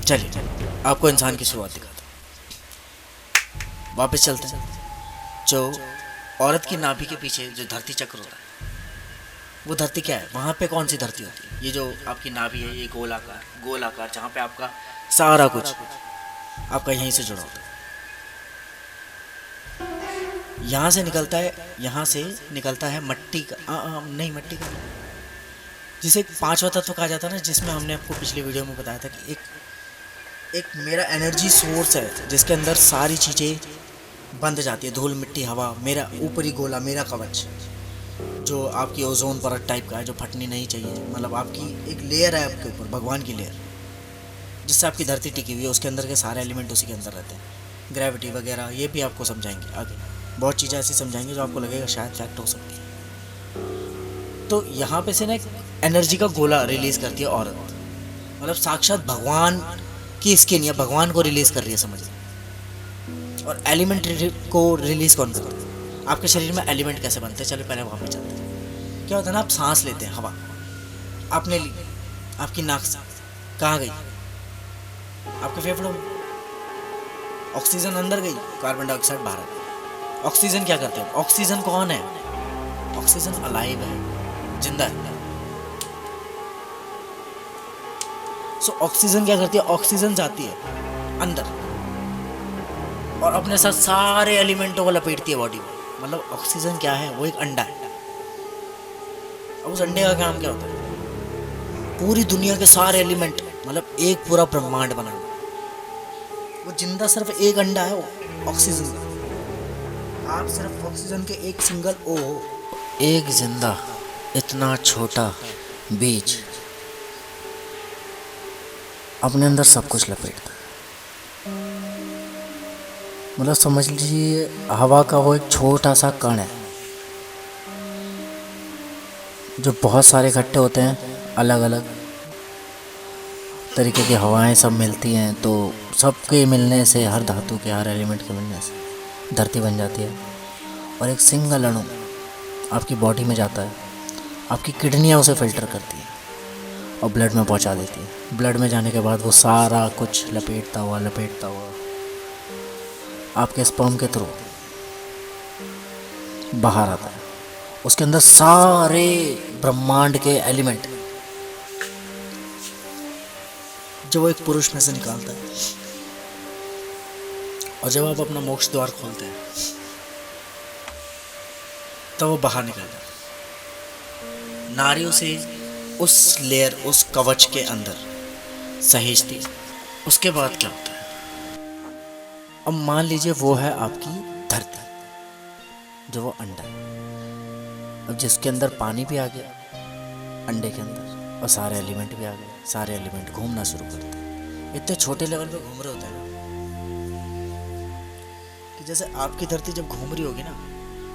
चलिए आपको इंसान की शुरुआत दिखाता हूँ। वापस चलते हैं। जो औरत की नाभि के पीछे जो धरती चक्र होता है, वो धरती क्या है? वहाँ पे कौन सी धरती होती है? ये जो आपकी नाभि है, ये गोल आकार जहाँ पे आपका सारा कुछ आपका यहीं से जुड़ा होता है। यहाँ से निकलता है मट्टी का नहीं, मट्टी का जिसे पांचवा तत्व कहा जाता है ना, जिसमें हमने आपको पिछली वीडियो में बताया था कि एक मेरा एनर्जी सोर्स है जिसके अंदर सारी चीज़ें बंद जाती है, धूल मिट्टी हवा, मेरा ऊपरी गोला, मेरा कवच जो आपकी ओजोन परत टाइप का है, जो फटनी नहीं चाहिए। मतलब आपकी एक लेयर है आपके ऊपर, भगवान की लेयर, जिससे आपकी धरती टिकी हुई है। उसके अंदर के सारे एलिमेंट उसी के अंदर रहते हैं। ग्रेविटी वगैरह ये भी आपको समझाएंगे आगे, बहुत चीज़ें ऐसी समझाएंगे जो आपको लगेगा शायद फैक्ट हो सकती है। तो यहाँ पे से ना एक एनर्जी का गोला रिलीज़ करती है औरत, मतलब साक्षात भगवान की स्किन या भगवान को रिलीज़ कर रही है, समझ। और एलिमेंट को रिलीज़ कौन करता है? आपके शरीर में एलिमेंट कैसे बनते हैं? चलो पहले वहाँ पे चलते हैं। क्या होता है ना, आप सांस लेते हैं, हवा आपने ली, आपकी नाक से कहाँ गई? आपके फेफड़ों में। ऑक्सीजन अंदर गई, कार्बन डाइऑक्साइड बाहर आ गई। ऑक्सीजन क्या करते हैं? ऑक्सीजन कौन है? ऑक्सीजन अलाइव है, जिंदा है। सो ऑक्सीजन क्या करती है? ऑक्सीजन जाती है अंदर और अपने साथ सारे एलिमेंटों को लपेटती है बॉडी में। मतलब ऑक्सीजन क्या है? वो एक अंडा है। अब उस अंडे का काम क्या होता है? पूरी दुनिया के सारे एलिमेंट, मतलब एक पूरा ब्रह्मांड बनाना। वो जिंदा सिर्फ एक अंडा है, वो ऑक्सीजन का। आप सिर्फ ऑक्सीजन के एक सिंगल ओ हो। एक जिंदा इतना छोटा बीज अपने अंदर सब कुछ लपेटता है। मतलब समझ लीजिए हवा का वो एक छोटा सा कण है जो बहुत सारे इकट्ठे होते हैं, अलग अलग तरीके की हवाएं सब मिलती हैं, तो सबके मिलने से, हर धातु के, हर एलिमेंट के मिलने से धरती बन जाती है। और एक सिंगल अणु आपकी बॉडी में जाता है, आपकी किडनियाँ उसे फिल्टर करती है और ब्लड में पहुंचा देती है। ब्लड में जाने के बाद वो सारा कुछ लपेटता हुआ आपके स्पर्म के थ्रू बाहर आता है। उसके अंदर सारे ब्रह्मांड के एलिमेंट जो वो एक पुरुष में से निकालता है। और जब आप अपना मोक्ष द्वार खोलते हैं तब वो बाहर निकलता है, नारियों से उस लेयर, उस कवच के अंदर सहेजती है। उसके बाद क्या होता है? अब मान लीजिए वो है आपकी धरती, जो वो अंडा है। अब जिसके अंदर पानी भी आ गया अंडे के अंदर, और सारे एलिमेंट भी आ गए। सारे एलिमेंट घूमना शुरू करते हैं। इतने छोटे लेवल पे घूम रहे होते हैं कि जैसे आपकी धरती जब घूम रही होगी ना,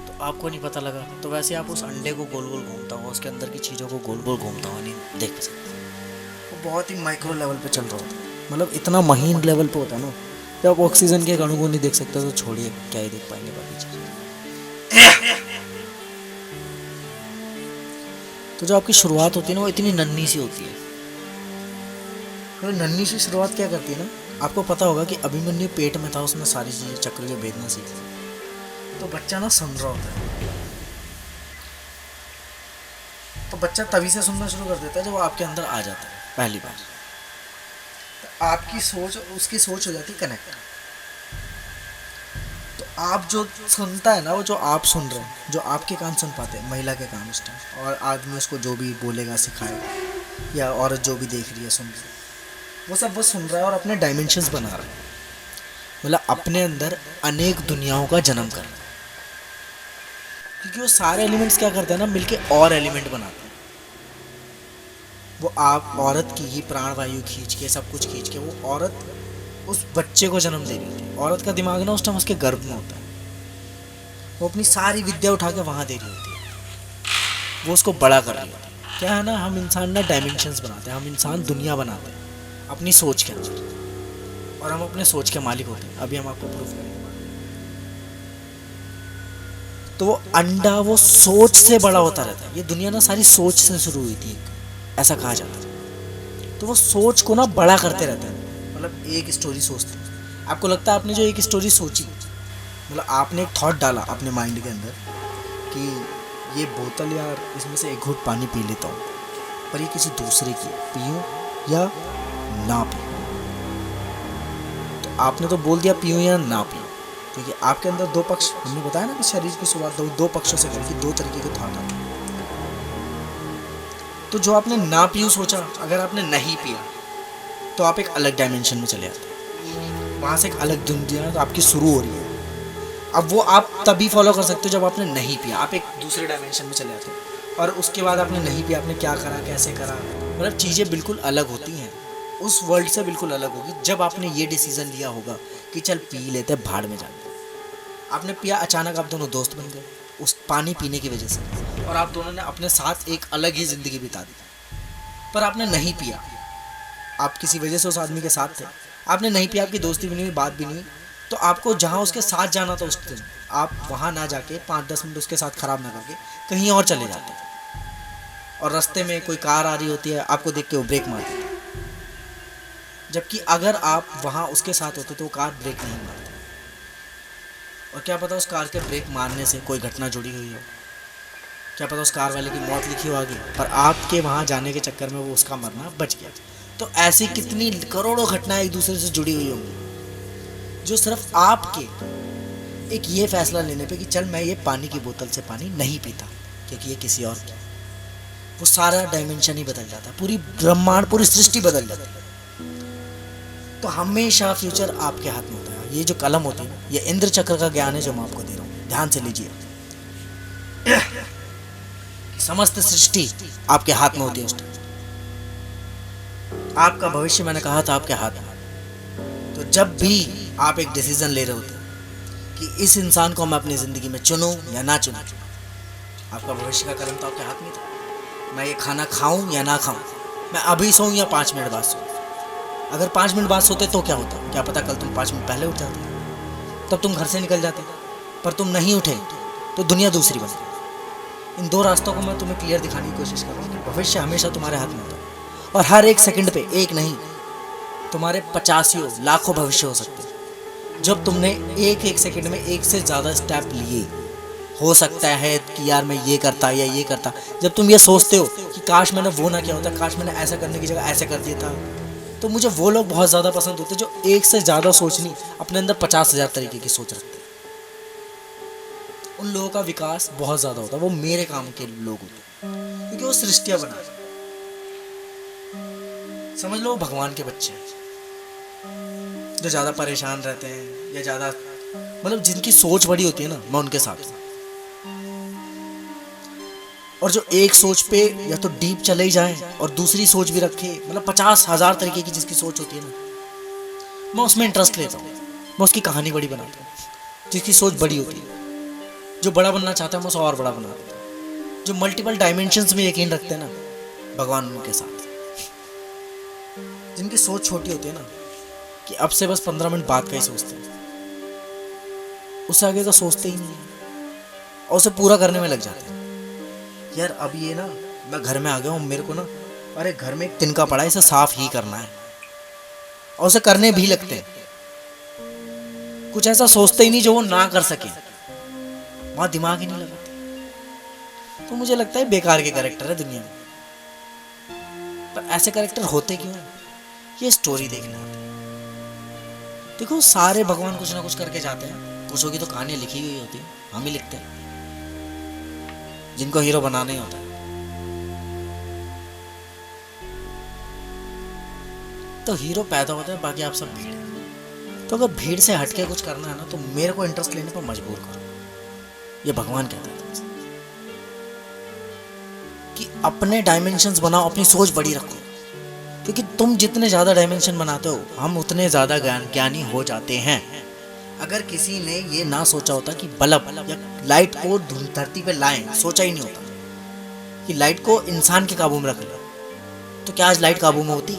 तो आपको नहीं पता लगा, तो वैसे आप उस अंडे को गोल गोल घूमता हुआ, उसके अंदर की चीज़ों को गोल गोल घूमता हुआ नहीं देख सकते। वो बहुत ही माइक्रो लेवल पे चल रहा होता है, मतलब इतना महीन लेवल पे होता है ना। जब आप ऑक्सीजन के अणु को नहीं देख सकते तो छोड़िए, क्या ही देख पाएंगे बाकी चीज़ें। तो जो आपकी शुरुआत होती है ना, वो इतनी नन्ही सी होती है। तो नन्ही सी शुरुआत क्या करती है ना, आपको पता होगा कि अभिमन्यु पेट में था, उसने सारी चीज़ें चक्र के भेदना सीखी। तो बच्चा ना सुन रहा होता है, तो बच्चा तभी से सुनना शुरू कर देता है जब वो आपके अंदर आ जाता है पहली बार। तो आपकी सोच उसकी सोच हो जाती है कनेक्ट। तो आप जो सुनता है ना, वो जो आप सुन रहे हैं, जो आपके कान सुन पाते हैं, महिला के कान उस टाइम, और आदमी उसको जो भी बोलेगा सिखाएगा, या औरत जो भी देख रही है सुन रही है, वो सब वो सुन रहा है और अपने डायमेंशंस बना रहा है। मतलब अपने अंदर अनेक दुनियाओं का जन्म कर रहा है। क्योंकि वो सारे एलिमेंट्स क्या करते हैं ना, मिलके और एलिमेंट बनाते हैं। वो आप औरत की ही प्राणवायु खींच के, सब कुछ खींच के, वो औरत उस बच्चे को जन्म दे रही होती है। औरत का दिमाग ना उस टाइम उसके गर्भ में होता है, वो अपनी सारी विद्या उठा के वहाँ दे रही होती है, वो उसको बड़ा कर रही होती है। क्या है ना, हम इंसान ना डायमेंशंस बनाते हैं, हम इंसान दुनिया बनाते हैं अपनी सोच के अंदर, और हम अपने सोच के मालिक होते हैं। अभी हम आपको प्रूफ करेंगे। तो वो अंडा वो सोच से बड़ा होता रहता है। ये दुनिया ना सारी सोच से शुरू हुई थी, ऐसा कहा जाता है। तो वो सोच को ना बड़ा करते रहते हैं, मतलब एक स्टोरी सोचते हो, आपको लगता है आपने जो एक स्टोरी सोची, मतलब आपने एक थॉट डाला अपने माइंड के अंदर कि ये बोतल यार इसमें से एक घूंट पानी पी लेता हूँ, पर ये किसी दूसरे की है, पीऊँ या ना पीऊँ। तो आपने तो बोल दिया पीऊँ या ना पीऊँ, क्योंकि आपके अंदर दो पक्ष, हमने बताया ना कि शरीर की शुरुआत दो पक्षों से करके दो तरीके के थॉट आते हैं। तो जो आपने ना पीऊँ सोचा, अगर आपने नहीं पिया तो आप एक अलग डायमेंशन में चले जाते हैं, वहाँ से एक अलग दुनिया तो आपकी शुरू हो रही है। अब वो आप तभी फॉलो कर सकते हो जब आपने नहीं पिया, आप एक दूसरे डायमेंशन में चले जाते हो। और उसके बाद आपने नहीं पिया, आपने क्या करा, कैसे करा, मतलब चीज़ें बिल्कुल अलग होती हैं, उस वर्ल्ड से बिल्कुल अलग होगी जब आपने ये डिसीज़न लिया होगा कि चल पी लेते, भाड़ में जाते। आपने पिया, अचानक आप दोनों दोस्त बन गए उस पानी पीने की वजह से, और आप दोनों ने अपने साथ एक अलग ही ज़िंदगी बिता दी। पर आपने नहीं पिया, आप किसी वजह से उस आदमी के साथ थे, आपने नहीं पिया, आपकी दोस्ती भी नहीं हुई, बात भी नहीं हुई, तो आपको जहाँ उसके साथ जाना था उस दिन, आप वहाँ ना जाके 5-10 मिनट उसके साथ ख़राब ना करके कहीं और चले जाते, और रास्ते में कोई कार आ रही होती है, आपको देख के वो ब्रेक मार देते, जबकि अगर आप वहाँ उसके साथ होते तो वो कार ब्रेक नहीं मारती। और क्या पता उस कार के ब्रेक मारने से कोई घटना जुड़ी हुई हो, क्या पता उस कार वाले की मौत लिखी हो आगे, पर आपके वहाँ जाने के चक्कर में वो उसका मरना बच गया। तो ऐसी कितनी करोड़ों घटनाएं एक दूसरे से जुड़ी हुई होंगी, जो सिर्फ आपके एक ये फैसला लेने पे कि चल मैं ये पानी की बोतल से पानी नहीं पीता क्योंकि ये किसी और की, वो सारा डायमेंशन ही बदल जाता है, पूरी ब्रह्मांड, पूरी सृष्टि बदल जाती है। तो हमेशा फ्यूचर आपके हाथ में होता है। ये जो कलम होती है, ये इंद्र चक्र का ज्ञान है जो मैं आपको दे रहा हूँ, ध्यान से लीजिए। समस्त सृष्टि आपके हाथ में होती है उस टाइम। आपका भविष्य मैंने कहा था आपके हाथ में। तो जब भी आप एक डिसीजन ले रहे होते कि इस इंसान को मैं अपनी जिंदगी में चुनूं या ना चुनूं, आपका भविष्य का कदम तो आपके हाथ में था। मैं ये खाना खाऊं या ना खाऊं, मैं अभी सोऊं या 5 मिनट बाद सोऊं। अगर 5 मिनट बाद सोते तो क्या होता, क्या पता कल तुम 5 मिनट पहले उठ जाते, तब तुम घर से निकल जाते, पर तुम नहीं उठे तो दुनिया दूसरी बन गई। इन दो रास्तों को मैं तुम्हें क्लियर दिखाने की कोशिश कर रहा हूँ कि भविष्य हमेशा तुम्हारे हाथ में होता है, और हर एक सेकंड पे एक नहीं, तुम्हारे 50 लाखों भविष्य हो सकते हैं जब तुमने एक एक सेकंड में एक से ज़्यादा स्टेप लिए। हो सकता है कि यार मैं ये करता या ये करता, जब तुम ये सोचते हो कि काश मैंने वो ना किया होता, काश मैंने ऐसा करने की जगह ऐसा कर दिया था, तो मुझे वो लोग बहुत ज़्यादा पसंद होते जो एक से ज़्यादा सोचनी, अपने अंदर 50,000 तरीके की सोच रखते हैं। उन लोगों का विकास बहुत ज़्यादा होता है, वो मेरे काम के लोग होते हैं क्योंकि वो सृष्टियाँ बना, समझ लो भगवान के बच्चे हैं जो ज़्यादा परेशान रहते हैं या ज़्यादा, मतलब जिनकी सोच बड़ी होती है ना, मैं उनके साथ हूँ। और जो एक सोच पे या तो डीप चले ही जाए और दूसरी सोच भी रखे, मतलब 50,000 तरीके की जिसकी सोच होती है ना, मैं उसमें इंटरेस्ट लेता हूँ, मैं उसकी कहानी बड़ी बनाता हूँ। जिसकी सोच बड़ी होती है, जो बड़ा बनना चाहता है मैं उसे और बड़ा बना देता हूँ। जो मल्टीपल डायमेंशंस में यकीन रखते हैं ना, भगवान उनके साथ। जिनकी सोच छोटी होती है ना, कि अब से बस 15 मिनट बाद का ही सोचते हैं, उससे आगे का सोचते ही नहीं है और उसे पूरा करने में लग जाते हैं। यार अब ये ना, मैं घर में आ गया हूँ, मेरे को ना, अरे घर में एक तिनका पड़ा है, इसे साफ ही करना है, और उसे करने भी लगते हैं। कुछ ऐसा सोचते ही नहीं जो वो ना कर सके, वहां दिमाग ही नहीं लगाते। तो मुझे लगता है बेकार के कैरेक्टर है दुनिया में, पर ऐसे कैरेक्टर होते क्यों हैं, ये स्टोरी देखना है। देखो सारे भगवान कुछ ना कुछ करके जाते हैं, कुछों की तो कहानियां लिखी हुई होती है, हम ही लिखते हैं जिनको हीरो बनाना ही होता है। तो हीरो पैदा होता है, बाकी आप सब भीड़ है। तो अगर भीड़ से हटके कुछ करना है ना, तो मेरे को इंटरेस्ट लेने पर मजबूर करो, ये भगवान कहता है तुमसे कि अपने डायमेंशंस बनाओ, अपनी सोच बड़ी रखो, क्योंकि तुम जितने ज़्यादा डायमेंशन बनाते हो, हम उतने ज़्यादा ज्ञानी हो जाते हैं। अगर किसी ने ये ना सोचा होता कि बल्ब या लाइट को धरती पे लाएं, सोचा ही नहीं होता कि लाइट को इंसान के काबू में रख लो, तो क्या आज लाइट काबू में होती?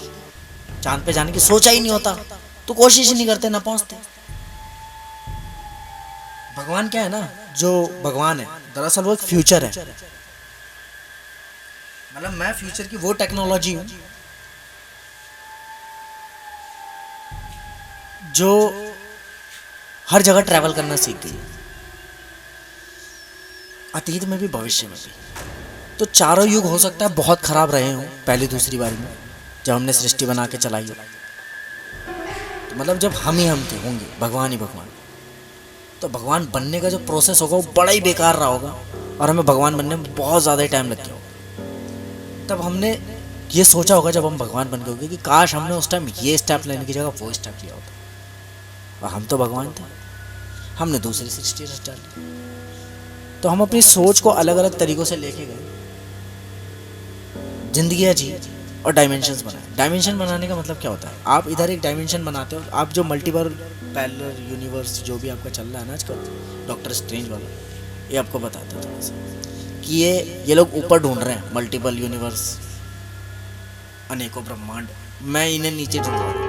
चांद पे जाने की सोचा ही नहीं होता, तो कोशिश ही नहीं करते, ना पहुंचते। भगवान क्या है ना, जो भगवान है दरअसल वो एक फ्यूचर है, मतलब मैं फ्यूचर की वो टेक्नोलॉजी हूँ जो हर जगह ट्रैवल करना सीख गई, अतीत में भी भविष्य में भी। तो चारों युग हो सकता है बहुत खराब रहे हों पहली दूसरी बारी में, जब हमने सृष्टि बना के चलाई हो। तो मतलब जब हम ही हम थे होंगे, भगवान ही भगवान, तो भगवान बनने का जो प्रोसेस होगा वो बड़ा ही बेकार रहा होगा और हमें भगवान बनने में बहुत ज़्यादा ही टाइम लग गया होगा। तब हमने ये सोचा होगा जब हम भगवान बन गए होंगे कि काश हमने उस टाइम ये स्टेप लेने की जगह वो स्टेप लिया होता। और हम तो भगवान थे, हमने दूसरी सृष्टि रच डाली। तो हम अपनी सोच को अलग अलग तरीक़ों से लेके गए, जिंदगी जी और डायमेंशंस बनाए। डायमेंशन बनाने का मतलब क्या होता है, आप इधर एक डायमेंशन बनाते हो, आप जो मल्टीपल पैरेलल यूनिवर्स जो भी आपका चल रहा है ना आजकल, डॉक्टर स्ट्रेंज वाला, ये आपको बताता है थोड़ा सा कि ये लोग ऊपर ढूंढ रहे हैं मल्टीपल यूनिवर्स, अनेकों ब्रह्मांड, मैं इन्हें नीचे ढूंढ रहा हूँ।